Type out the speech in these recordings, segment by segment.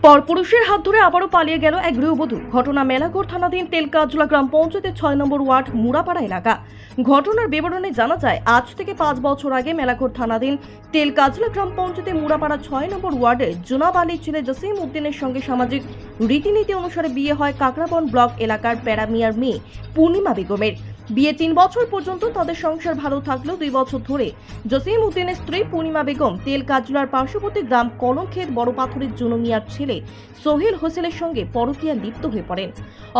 পরপুরুষের হাত ধরে আবারও পালিয়ে গেল এক গৃহবধূ। ঘটনা মেলাঘর থানাধীন তেলকাজলা গ্রাম পঞ্চায়েতের 6 নম্বর ওয়ার্ড মুড়াপাড়া এলাকা। ঘটনার বিবরণে জানা যায়, আজ থেকে 5 বছর আগে মেলাঘর থানাধীন তেলকাজলা গ্রাম পঞ্চায়েতের মুড়াপাড়া 6 নম্বর ওয়ার্ডের জোনাব আলীর ছেলে জসিম উদ্দিনের সঙ্গে সামাজিক রীতিনীতি অনুসারে বিয়ে হয় কাকরাবন ব্লক এলাকার প্যারামিয়ার মেয়ে পূর্ণিমা বেগমের। বিয়ে 3 বছর পর্যন্ত তাদের সংসার ভালো থাকলেও 2 বছর ধরে জসিম উদ্দিনের স্ত্রী পূর্ণিমা বেগম তেলকাজলার পার্শ্ববর্তী গ্রাম কলমক্ষেত বড় পাথরের জুনু মিয়ার ছেলে সোহেল হোসেনের সঙ্গে পরকীয়া লিপ্ত হয়ে পড়েন।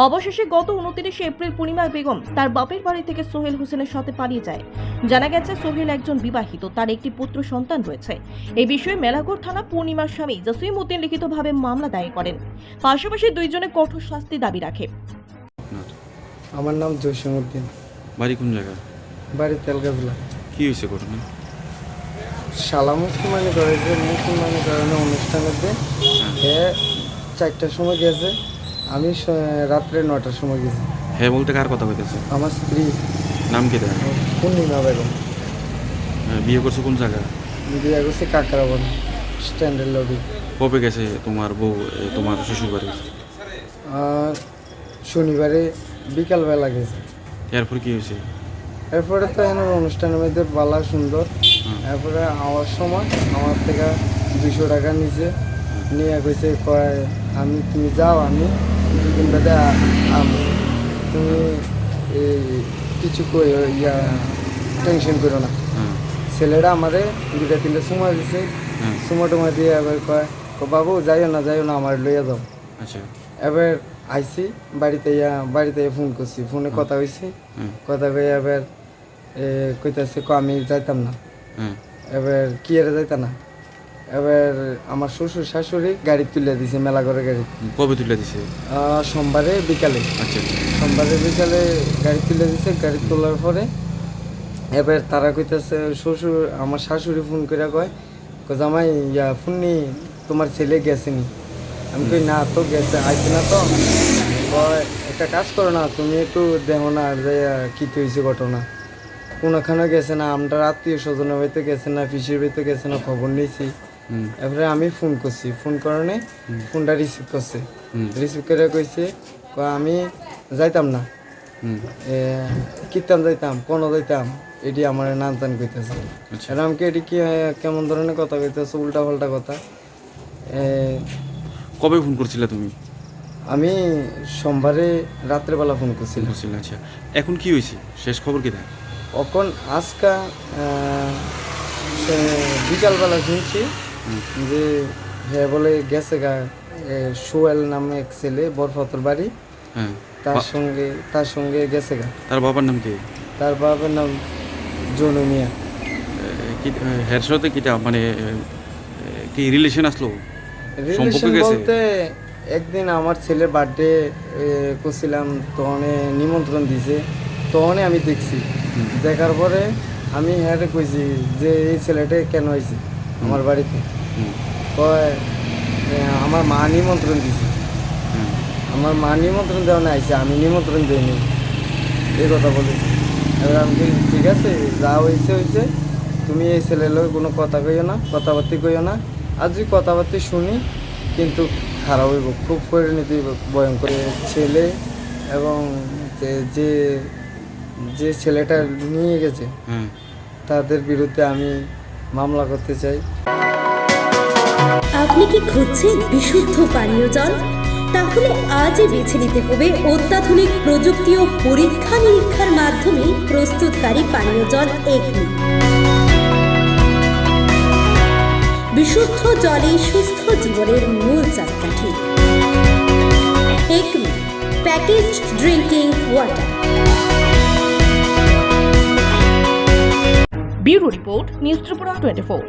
অবশেষে গত 29 এপ্রিল পূর্ণিমা বেগম তার বাপের বাড়ি থেকে সোহেল হোসেনের সাথে পালিয়ে যায়। জানা গেছে সোহেল একজন বিবাহিত, তার একটি পুত্র সন্তান রয়েছে। এই বিষয়ে মেলাঘর থানা পূর্ণিমার স্বামী জসিম উদ্দিন লিখিতভাবে মামলা দায়ের করেন। পাশাপাশি দুইজনে কঠোর শাস্তি দাবি রাখে। আমার নাম জসিম উদ্দিন। বাড়ি কোন জায়গা? বাড়ি তেলগাজলা। কি হয়েছে ঘটনা? শালা মুসলমানি করেছে, মুসলমানি করানো অনুষ্ঠানের দিন এ 4টার সময় গেছে, আমি রাত্রে 9টার সময় গেছি। হ্যাঁ বলতে কার কথা কইতেছে? আমার স্ত্রী। নাম কি দেয়? পূর্ণিমা বেগম। বিয়ে করছো কোন জায়গা? বিয়ে করছি কাকরাবন স্ট্যান্ডের লবি। কবে গেছে তোমার বউ তোমার শ্বশুর বাড়ি? শনিবারে বিকালবেলা গেছে। এরপর কি হয়েছে? এরপরে তো এখানে অনুষ্ঠানের মধ্যে বালা সুন্দর। এরপরে আওয়ার সময় আমার থেকে 200 টাকা নিচে নিয়ে কইছে, কয় আমি তুমি যাও, আমি দুদিন বাদে তুমি কিছু টেনশন করো না। ছেলেরা আমারে 2-3টা সময় দিছে, সময় টময় দিয়ে এবার কয় বাবু যাইও না আমার লইয়া যাও। আচ্ছা। এবার আইসি বাড়িতে ফোন করছি, ফোনে কথা হয়েছে, কথা কয়ে এবার কইতাছে আমি যাইতাম না। এবার কি এর যাইতা না, এবার আমার শ্বশুর শাশুড়ি গাড়ি তুলে দিছে, মেলাঘরের গাড়ি। কবে তুলে দিছে? সোমবারে বিকালে। আচ্ছা। সোমবারে বিকালে গাড়ি তুলে দিছে। গাড়ি তোলার পরে এবার তারা কইতাছে, আমার শাশুড়ি ফোন করে কয় জামাই ফোননি তোমার ছেলে গেছেনি। আমি কই না তো গেছে, আইসি না তো। একটা কাজ করো না, তুমি একটু দেখো না যে কী হয়েছে ঘটনা, কোনোখানে গেছে না, আমরা আত্মীয় স্বজনের বাড়িতে গেছে না, পিসির বাড়িতে গেছে না, খবর নিয়েছি। এবারে আমি ফোন করছি, ফোন করানে ফোনটা রিসিভ করছে, রিসিভ করে কইছে আমি যাইতাম না, কিতাম যাইতাম, কোনো যাইতাম, এটি আমার নান টান কইতেছে। আর আমাকে এটি কি কেমন ধরনের কথা কইতেছে, উল্টা পাল্টা কথা। কবে ফোন করছিলে তুমি? আমি সোমবারে রাত্রেবেলা ফোন করছিলাম। আচ্ছা, এখন কি হয়েছে, শেষ খবর কি দেয়? এখন আজকা বিকালবেলা শুনছি যে হ্যাঁ বলে গেছে গা সোহেল নামে এক ছেলে, বরফাতর বাড়ি, তার সঙ্গে গেছে গা। তার বাবার নাম কি? তার বাবার নাম জনু মিয়া। হের সাথে কিটা মানে কি রিলেশন আসলো? রিলেশন বলতে একদিন আমার ছেলের বার্থডে করছিলাম, তখন নিমন্ত্রণ দিছে, তখন আমি দেখছি। দেখার পরে আমি হ্যাঁ কইছি যে এই ছেলেটা কেন হয়েছে আমার বাড়িতে। কয় আমার মা নিমন্ত্রণ দিছে। আমার মা নিমন্ত্রণ দেওয়া না আইছে, আমি নিমন্ত্রণ দিইনি, এই কথা বলেছি। এবার আমি ঠিক আছে, যা হয়েছে, তুমি এই ছেলের লোক কোনো কথা কইও না, কথাবার্তি কইও না। আর যদি কথাবার্তি শুনি কিন্তু খারাপ হইব, খুব পরিণতি ভয়ঙ্কর। ছেলে এবং যে ছেলেটা নিয়ে গেছে তাদের বিরুদ্ধে আমি মামলা করতে চাই। আপনি কি খুঁজছেন বিশুদ্ধ পানীয় জল? তাহলে আজই বেছে নিতে হবে অত্যাধুনিক প্রযুক্তি ও পরীক্ষা নিরীক্ষার মাধ্যমে প্রস্তুতকারী পানীয় জল একমি। বিশুদ্ধ জলে সুস্থ জীবনের মূল চাকাঠি। Acme packaged drinking water. Bureau report, news Tripura 24।